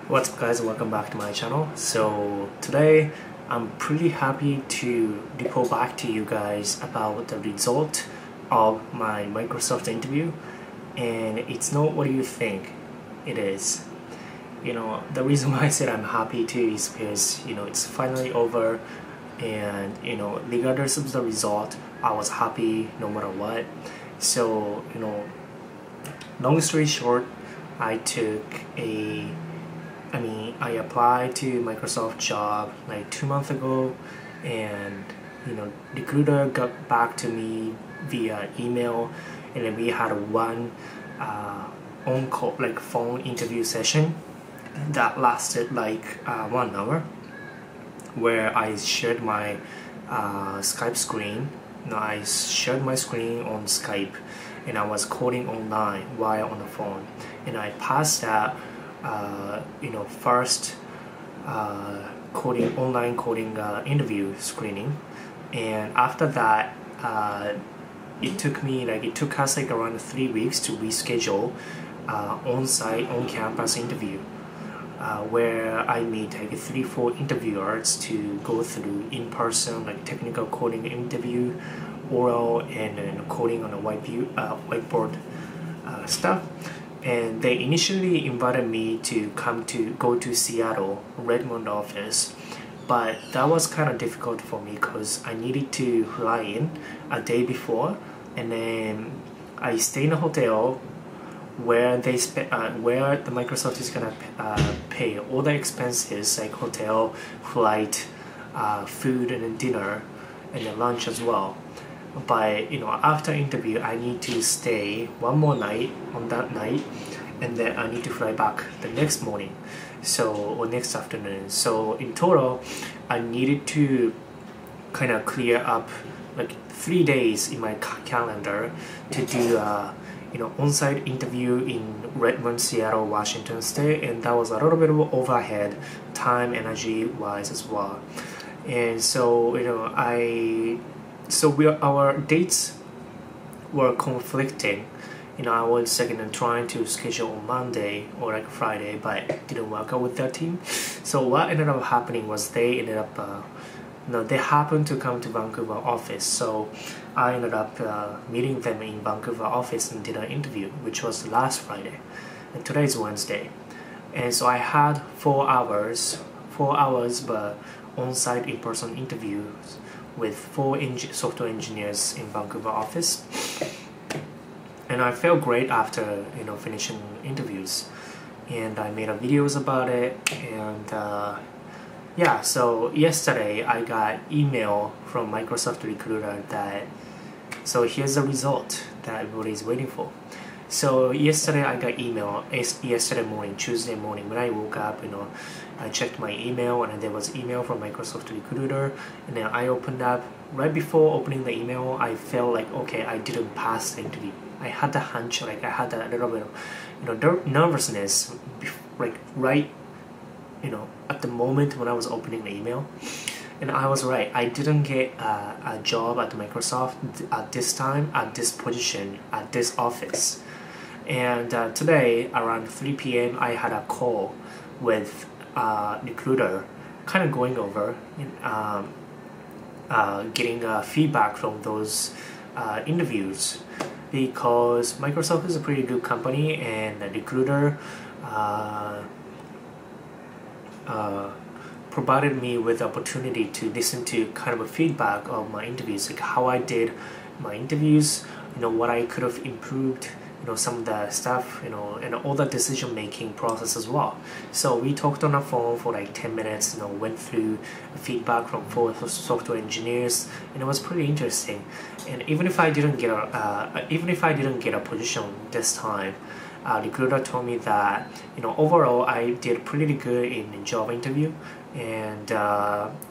What's up guys, welcome back to my channel. So today I'm pretty happy to report back to you guys about the result of my Microsoft interview, and it's not what you think it is. The reason why I said I'm happy too is because it's finally over, and regardless of the result I was happy no matter what. So long story short, I applied to Microsoft job like 2 months ago, and recruiter got back to me via email, and then we had one on call like phone interview session that lasted like 1 hour, where I shared my Skype screen. I shared my screen on Skype, and I was coding online while on the phone, and I passed that first online coding interview screening. And after that, it took us like around 3 weeks to reschedule on-site, on-campus interview, where I meet like 3-4 interviewers to go through in-person like technical coding interview, oral, and then coding on a whiteboard stuff. And they initially invited me to go to Seattle, Redmond office, but that was kind of difficult for me because I needed to fly in a day before, and then I stay in a hotel where where the Microsoft is gonna pay all the expenses like hotel, flight, food, and then dinner, and then lunch as well. But after interview I need to stay one more night on that night, and then I need to fly back the next morning, or next afternoon. So in total I needed to kind of clear up like 3 days in my calendar to do on-site interview in Redmond, Seattle, Washington State, and that was a little bit of overhead, time, energy wise as well. And so our dates were conflicting. I was trying to schedule on Monday or like Friday, but it didn't work out with that team. So what ended up happening was they happened to come to Vancouver office. So I ended up meeting them in Vancouver office and did an interview, which was last Friday, and today is Wednesday. And so I had 4 hours but on-site in-person interviews with 4 software engineers in Vancouver office, and I felt great after finishing interviews, and I made videos about it. And yeah, so yesterday I got email from Microsoft recruiter so here's the result that everybody's waiting for. So yesterday I got email yesterday morning, Tuesday morning, when I woke up. I checked my email, and there was email from Microsoft recruiter, and then I opened up. Right before opening the email, I felt like, okay, I didn't pass the interview. I had the hunch, like I had a little bit of nervousness, like right at the moment when I was opening the email. And I was right. I didn't get a job at Microsoft at this time, at this position, at this office. And today around 3 p.m. I had a call with recruiter, kind of going over getting feedback from those interviews, because Microsoft is a pretty good company, and the recruiter provided me with the opportunity to listen to kind of a feedback of my interviews, like how I did my interviews, what I could have improved, some of the stuff, and all the decision making process as well. So we talked on the phone for like 10 minutes, went through feedback from 4 software engineers, and it was pretty interesting. And even if I didn't get a position this time, recruiter told me that overall I did pretty good in the job interview, and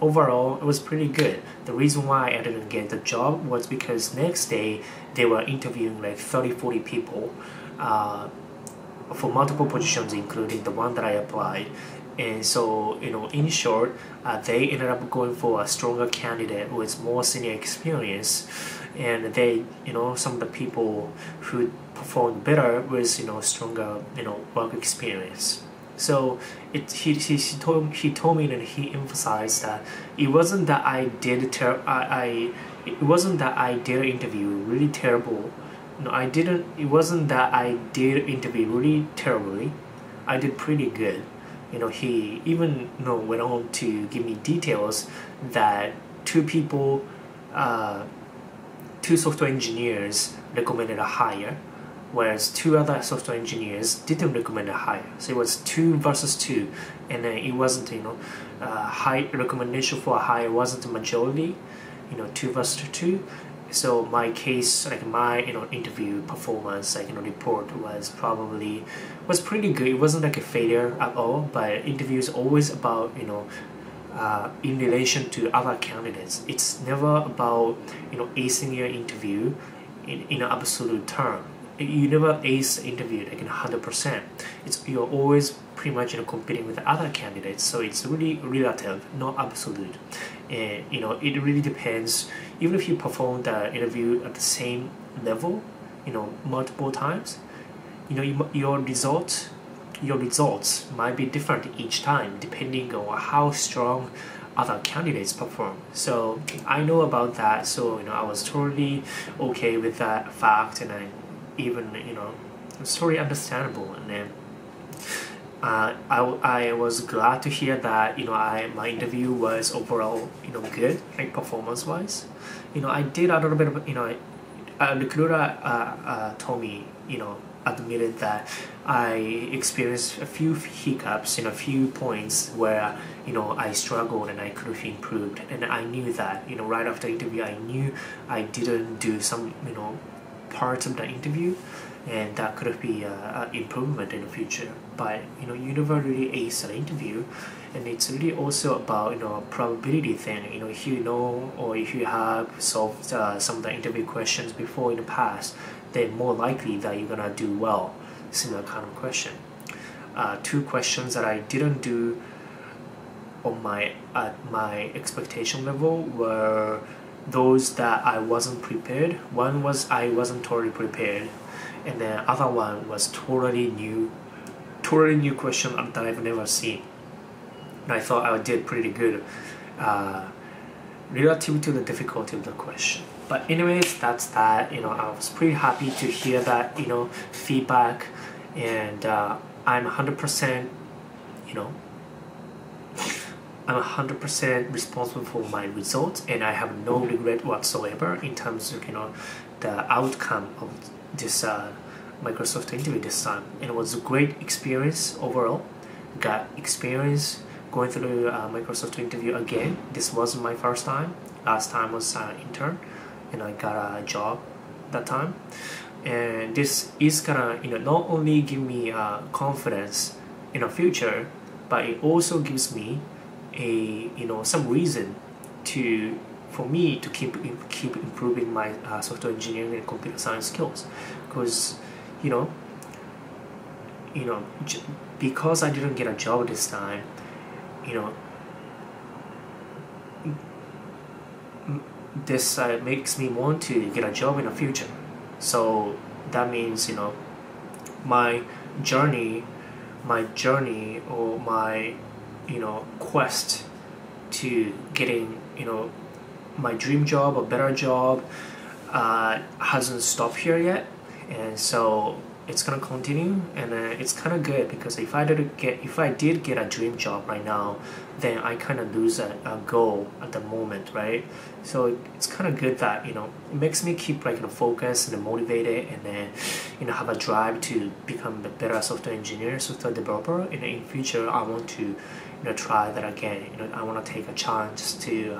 overall it was pretty good. The reason why I didn't get the job was because next day they were interviewing like 30-40 people for multiple positions, including the one that I applied. And so in short, they ended up going for a stronger candidate with more senior experience, and they some of the people who performed better with stronger work experience. So he told me, and he emphasized that it wasn't that it wasn't that I did interview really terrible. No, I didn't. It wasn't that I did interview really terribly. I did pretty good. He even went on to give me details that two people, two software engineers recommended a hire, whereas two other software engineers didn't recommend a hire. So it was 2 versus 2, and then it wasn't high recommendation for a hire wasn't a majority, 2 versus 2. So my case, like my interview performance, report was pretty good. It wasn't like a failure at all, but interview is always about in relation to other candidates. It's never about acing your interview in an absolute term. You never ace the interview like in 100%. You're always pretty much competing with other candidates, so it's really relative, not absolute. And it really depends. Even if you perform the interview at the same level, multiple times, your results might be different each time depending on how strong other candidates perform. So I know about that. So I was totally okay with that fact, and I even it's totally understandable. And then I was glad to hear that my interview was overall good, like performance wise. I did a little bit of a recruiter told me admitted that I experienced a few hiccups in a few points where I struggled and I could have improved, and I knew that right after the interview I knew I didn't do some parts of the interview, and that could have been an improvement in the future. But you never really ace an interview, and it's really also about probability thing. If or if you have solved some of the interview questions before in the past, then more likely that you're gonna do well. Similar kind of question. 2 questions that I didn't do on at my expectation level were those that I wasn't prepared. One was I wasn't totally prepared, and the other one was totally new question that I've never seen. And I thought I did pretty good relative to the difficulty of the question. But anyways, that's that. I was pretty happy to hear that feedback, and I'm 100% I'm 100% responsible for my results, and I have no regret whatsoever in terms of the outcome of this Microsoft interview this time. And it was a great experience overall. Got experience going through Microsoft interview again. This wasn't my first time. Last time was intern, and I got a job that time. And this is gonna not only give me confidence in the future, but it also gives me some reason for me to keep improving my software engineering and computer science skills, because because I didn't get a job this time, this makes me want to get a job in the future. So that means my journey or my quest to getting my dream job, a better job, hasn't stopped here yet, and so it's gonna continue. And it's kind of good, because if I did get a dream job right now, then I kind of lose a goal at the moment, right? So it's kind of good that it makes me keep focused and motivated, and then have a drive to become a better software engineer, software developer. And in future I want to try that again. I want to take a chance to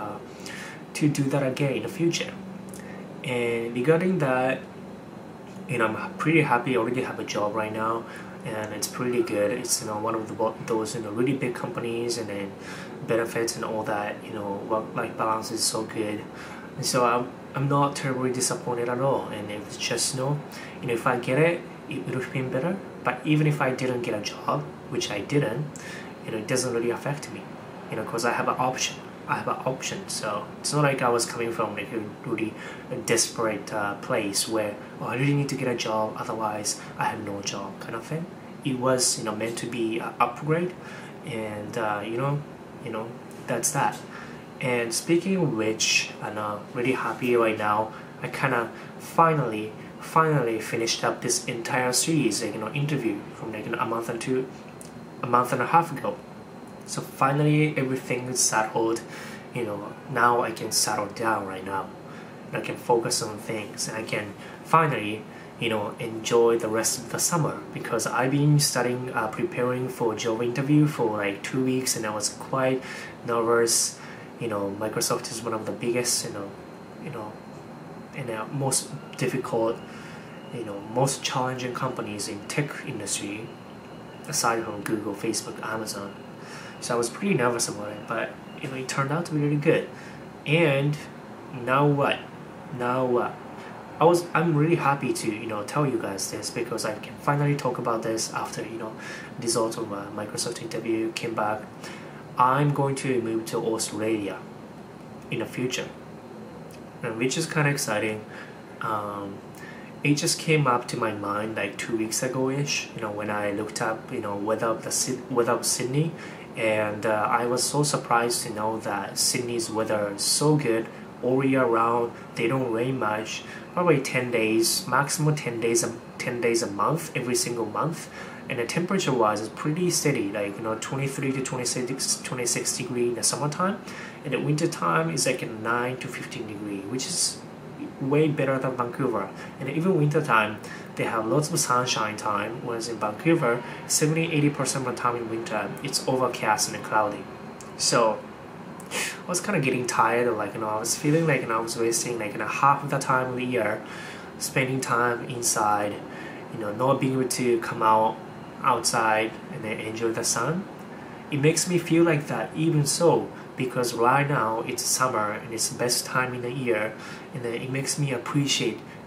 do that again in the future. And regarding that, I'm pretty happy. I already have a job right now, and it's pretty good. It's one of those really big companies, and then benefits and all that. Work-life balance is so good, and so I'm not terribly disappointed at all. And it's just if I get it, it would have been better. But even if I didn't get a job, which I didn't, it doesn't really affect me, because I have an option. So it's not like I was coming from a really desperate place where I really need to get a job, otherwise I have no job kind of thing. it was meant to be an upgrade, and that's that. And speaking of which, I'm really happy right now. I kind of finally finished up this entire series, interview from a month and a half ago. So finally everything is settled. Now I can settle down right now. And I can focus on things, and I can finally enjoy the rest of the summer, because I've been studying, preparing for a job interview for like 2 weeks, and I was quite nervous. Microsoft is one of the biggest, and most difficult, most challenging companies in tech industry, aside from Google, Facebook, Amazon. So I was pretty nervous about it, but it turned out to be really good. And now what? I'm really happy to tell you guys this, because I can finally talk about this after results of my Microsoft interview came back. I'm going to move to Australia in the future, and which is kind of exciting. It just came up to my mind like 2 weeks ago-ish, when I looked up weather of Sydney, and I was so surprised to know that Sydney's weather is so good all year round. They don't rain much, probably 10 days, maximum 10 days a month, every single month. And the temperature wise is pretty steady, like 23 to 26 degree in the summertime, and the winter time is like 9 to 15 degree, which is way better than Vancouver. And even winter time, they have lots of sunshine time, whereas in Vancouver, 70-80% of the time in winter it's overcast and cloudy. So I was kind of getting tired of I was feeling like I was wasting half of the time of the year spending time inside, not being able to come outside and then enjoy the sun. It makes me feel like that even so, because right now it's summer and it's the best time in the year, and then it makes me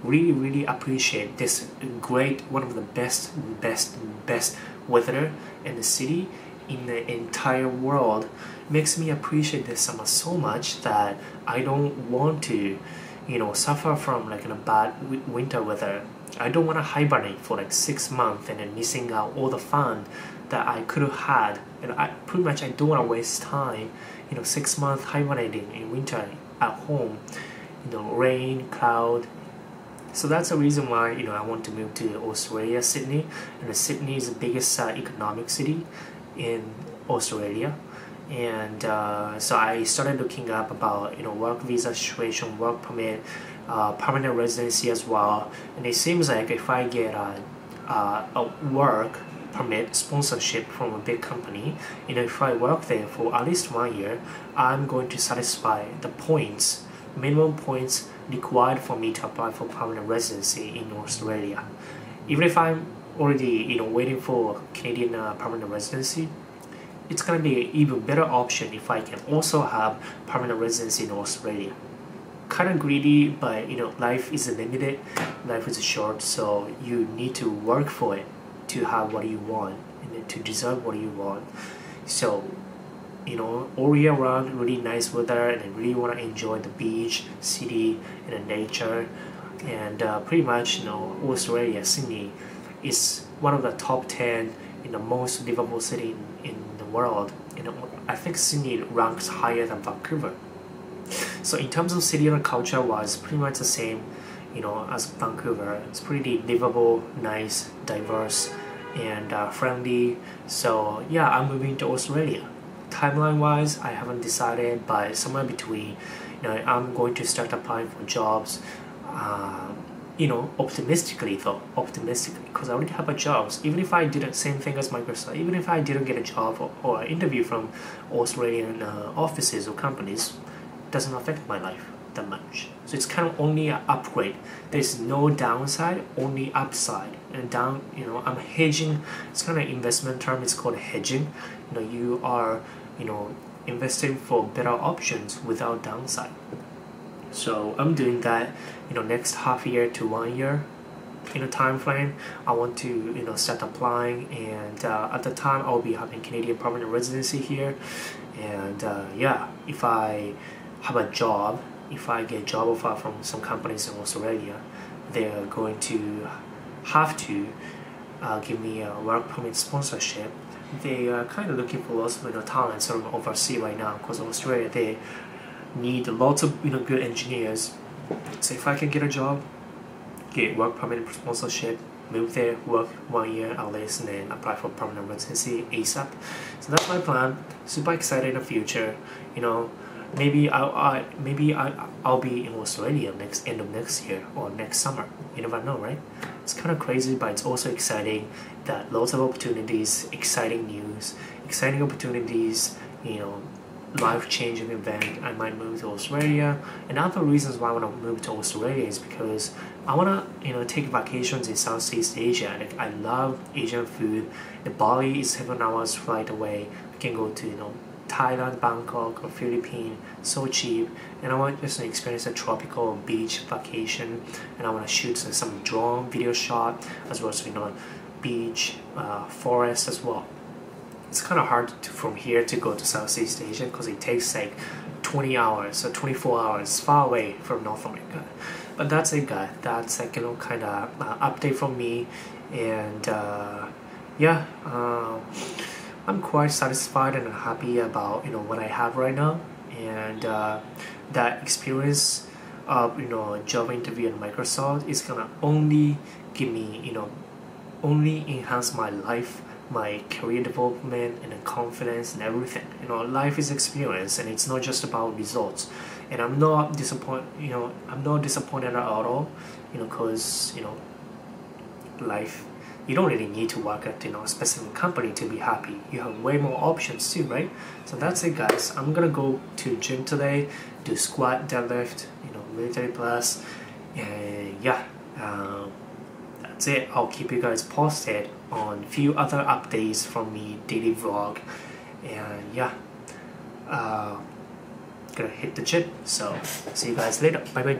really appreciate this great, one of the best weather in the city in the entire world. It makes me appreciate this summer so much that I don't want to suffer from a bad winter weather. I don't want to hibernate for 6 months and then missing out all the fun that I could have had. And I don't want to waste time 6 months hibernating in winter at home, rain, cloud. So that's the reason why I want to move to Australia, Sydney. And Sydney is the biggest economic city in Australia. And so I started looking up about work visa situation, work permit, permanent residency as well. And it seems like if I get a work permit sponsorship from a big company, if I work there for at least 1 year, I'm going to satisfy the minimum points required for me to apply for permanent residency in Australia. Even if I'm already waiting for Canadian permanent residency, it's going to be an even better option if I can also have permanent residency in Australia. Kind of greedy, but life is limited, life is short, so you need to work for it to have what you want and to deserve what you want. So all year round, really nice weather, and I really want to enjoy the beach, city, and the nature. And pretty much Australia, Sydney is one of the top 10 in the most livable city in the world. I think Sydney ranks higher than Vancouver. So in terms of city and culture wise, pretty much the same as Vancouver. It's pretty livable, nice, diverse, and friendly. So yeah, I'm moving to Australia. Timeline wise, I haven't decided, but somewhere between I'm going to start applying for jobs optimistically, because I already have a job. Even if I did the same thing as Microsoft, even if I didn't get a job or an interview from Australian offices or companies, it doesn't affect my life that much. So it's kind of only an upgrade. There's no downside, only upside. And I'm hedging. It's kind of investment term. It's called hedging. You are investing for better options without downside. So I'm doing that next half year to 1 year time frame. I want to start applying, and at the time I'll be having Canadian permanent residency here. And yeah, if I have a job, if I get a job offer from some companies in Australia, they're going to have to give me a work permit sponsorship. They are kind of looking for lots of talents from overseas right now, because Australia, they need lots of good engineers. So if I can get a job, get work permit sponsorship, move there, work 1 year at least, and then apply for permanent residency ASAP. So that's my plan. Super excited in the future. Maybe I'll be in Australia end of next year or next summer. You never know, right? It's kind of crazy, but it's also exciting. That lots of opportunities, exciting news, exciting opportunities. Life-changing event. I might move to Australia. And other reasons why I want to move to Australia is because I want to take vacations in Southeast Asia. Like, I love Asian food. The Bali is 7 hours flight away. We can go to Thailand, Bangkok, or Philippines. So cheap. And I want just to experience a tropical beach vacation. And I want to shoot some drone video shot, as well as beach, forest as well. It's kind of hard from here to go to Southeast Asia because it takes like 20 hours or 24 hours, far away from North America. But that's it, guys. That's like kind of update from me, and I'm quite satisfied and happy about what I have right now, and that experience of job interview at Microsoft is gonna only give me only enhance my life, my career development, and the confidence and everything. Life is experience, and it's not just about results. And I'm not disappointed. I'm not disappointed at all. Because life, you don't really need to work at a specific company to be happy. You have way more options too, right? So that's it, guys. I'm gonna go to gym today, do squat, deadlift, military plus, and yeah. That's it. I'll keep you guys posted on few other updates from me, daily vlog, and yeah, gonna hit the gym. So see you guys later. Bye bye.